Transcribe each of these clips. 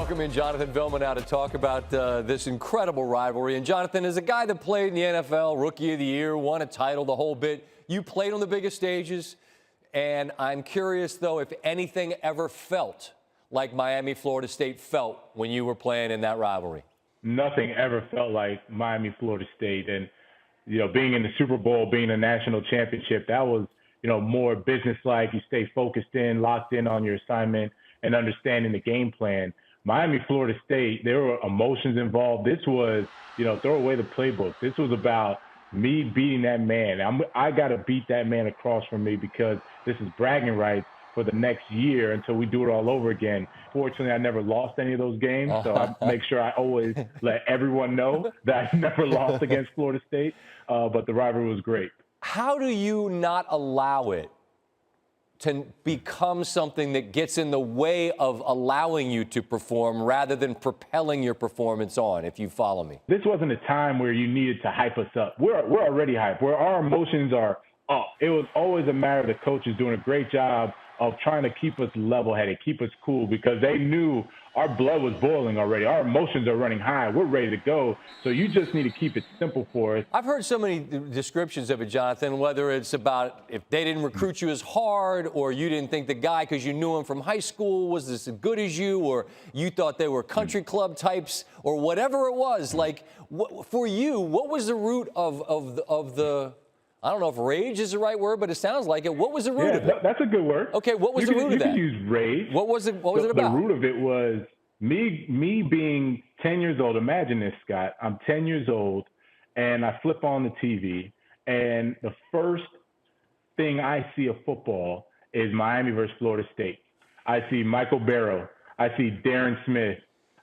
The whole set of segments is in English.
welcome in Jonathan Vilma now to talk about this incredible rivalry. And Jonathan, as a guy that played in the NFL, Rookie of the Year, won a title, the whole bit, you played on the biggest stages. And I'm curious, though, if anything ever felt like Miami, Florida State felt when you were playing in that rivalry. Nothing ever felt like Miami, Florida State. And, you know, being in the Super Bowl, being a national championship, that was, you know, more business-like. You stay focused in, locked in on your assignment and understanding the game plan. Miami, Florida State, there were emotions involved. This was, you know, throw away the playbook. This was about me beating that man. I got to beat that man across from me because this is bragging rights for the next year until we do it all over again. Fortunately, I never lost any of those games, so I make sure I always let everyone know that I never lost against Florida State, but the rivalry was great. How do you not allow it to become something that gets in the way of allowing you to perform rather than propelling your performance on, if you follow me? This wasn't a time where you needed to hype us up. We're already hyped. Where our emotions are up. It was always a matter of the coaches doing a great job of trying to keep us level-headed, keep us cool, because they knew our blood was boiling already. Our emotions are running high. We're ready to go. So you just need to keep it simple for us. I've heard so many descriptions of it, Jonathan, whether it's about if they didn't recruit you as hard or you didn't think the guy, because you knew him from high school, was as good as you, or you thought they were country club types, or whatever it was. Like, for you, what was the root of the I don't know if rage is the right word, but it sounds like it. What was the root of it? That's a good word. Okay, what was the root of that? You could use rage. What was it? What was it about? The root of it was me being 10 years old. Imagine this, Scott. I'm 10 years old, and I flip on the TV, and the first thing I see of football is Miami versus Florida State. I see Michael Barrow. I see Darren Smith.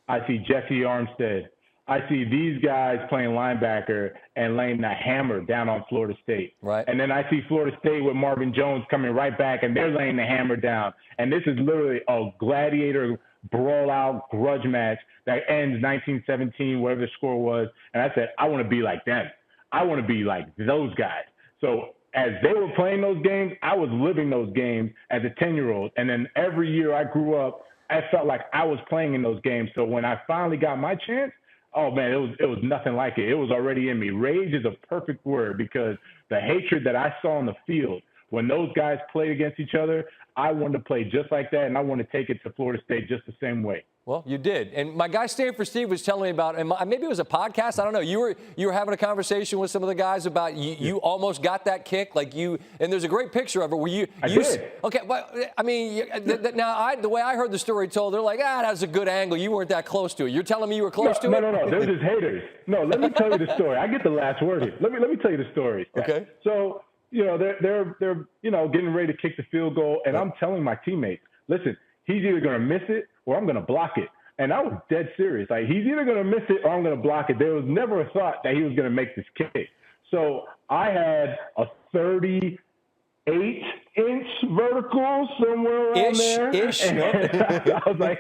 I see Jesse Armstead. I see these guys playing linebacker and laying the hammer down on Florida State. Right. And then I see Florida State with Marvin Jones coming right back, and they're laying the hammer down. And this is literally a gladiator brawl-out grudge match that ends 19-17, whatever the score was. And I said, I want to be like them. I want to be like those guys. So as they were playing those games, I was living those games as a 10-year-old. And then every year I grew up, I felt like I was playing in those games. So when I finally got my chance, oh, man, it was nothing like it. It was already in me. Rage is a perfect word because the hatred that I saw on the field when those guys played against each other, I wanted to play just like that, and I wanted to take it to Florida State just the same way. Well, you did. And my guy Stanford Steve was telling me about, and maybe it was a podcast, I don't know. You were having a conversation with some of the guys about you almost got that kick, like you, and there's a great picture of it where you did. Okay, but I mean, now the way I heard the story told, they're like, that was a good angle. You weren't that close to it. You're telling me you were close to it? No. They're just haters. No, let me tell you the story. I get the last word here. Let me tell you the story. Okay. So, you know, they're you know, getting ready to kick the field goal, and I'm telling my teammates, listen, he's either going to miss it or I'm going to block it. And I was dead serious. Like, he's either going to miss it or I'm going to block it. There was never a thought that he was going to make this kick. So I had a 38-inch vertical somewhere around there. And I was like,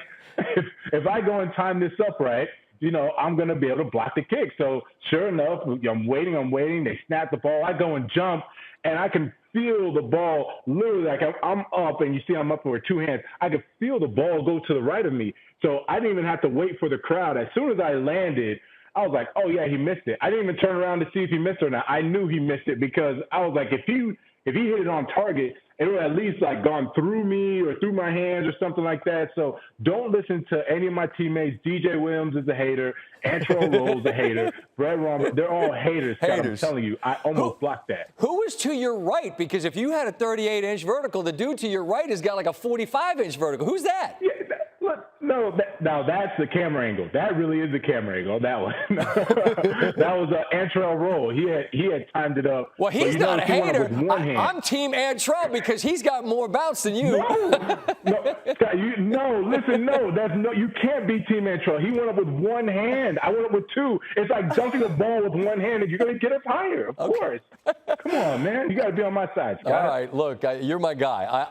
if I go and time this up right, you know, I'm going to be able to block the kick. So sure enough, I'm waiting. They snap the ball. I go and jump, and I can feel the ball literally like I'm up, and you see I'm up with two hands. I could feel the ball go to the right of me. So I didn't even have to wait for the crowd. As soon as I landed, I was like, oh, yeah, he missed it. I didn't even turn around to see if he missed it or not. I knew he missed it because I was like, if he hit it on target, it would at least like gone through me or through my hands or something like that. So don't listen to any of my teammates. DJ Williams is a hater. Antrell Roll's a hater. Brett Romer, they're all haters. I'm telling you, I almost blocked that. Who was to your right? Because if you had a 38-inch vertical, the dude to your right has got like a 45-inch vertical. Who's that? Yeah, no, now that's the camera angle. That really is the camera angle. That one. That was Antrell Roll. He had timed it up. Well, he's not a hater. I'm Team Antrell because he's got more bounce than you. No, Scott, you can't be Team Antrell. He went up with one hand. I went up with two. It's like jumping a ball with one hand, and you're going to get up higher, of course. Come on, man. You got to be on my side, Scott. All right, look, you're my guy.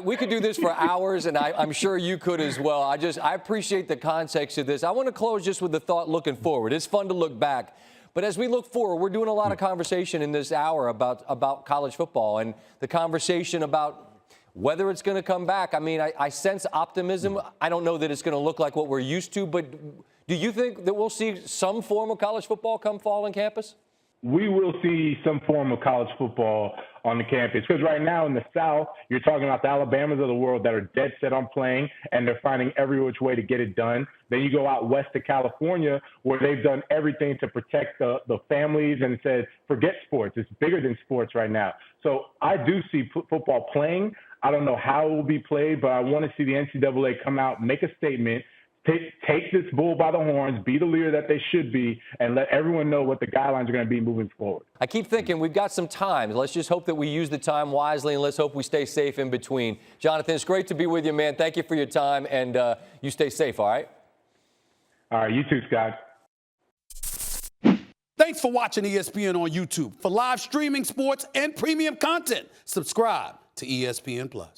We could do this for hours, and I'm sure you could as well. I appreciate the context of this. I want to close just with the thought looking forward. It's fun to look back. But as we look forward, we're doing a lot of conversation in this hour about college football and the conversation about whether it's going to come back. I mean, I sense optimism. I don't know that it's going to look like what we're used to, but do you think that we'll see some form of college football come fall on campus? We will see some form of college football on the campus. Because right now in the South, you're talking about the Alabamas of the world that are dead set on playing, and they're finding every which way to get it done. Then you go out west to California, where they've done everything to protect the families and said, forget sports. It's bigger than sports right now. So I do see football playing. I don't know how it will be played, but I want to see the NCAA come out, make a statement, take this bull by the horns, be the leader that they should be, and let everyone know what the guidelines are going to be moving forward. I keep thinking we've got some time. Let's just hope that we use the time wisely, and let's hope we stay safe in between. Jonathan, it's great to be with you, man. Thank you for your time, and you stay safe, all right? All right, you too, Scott. Thanks for watching ESPN on YouTube. For live streaming, sports, and premium content, subscribe to ESPN+.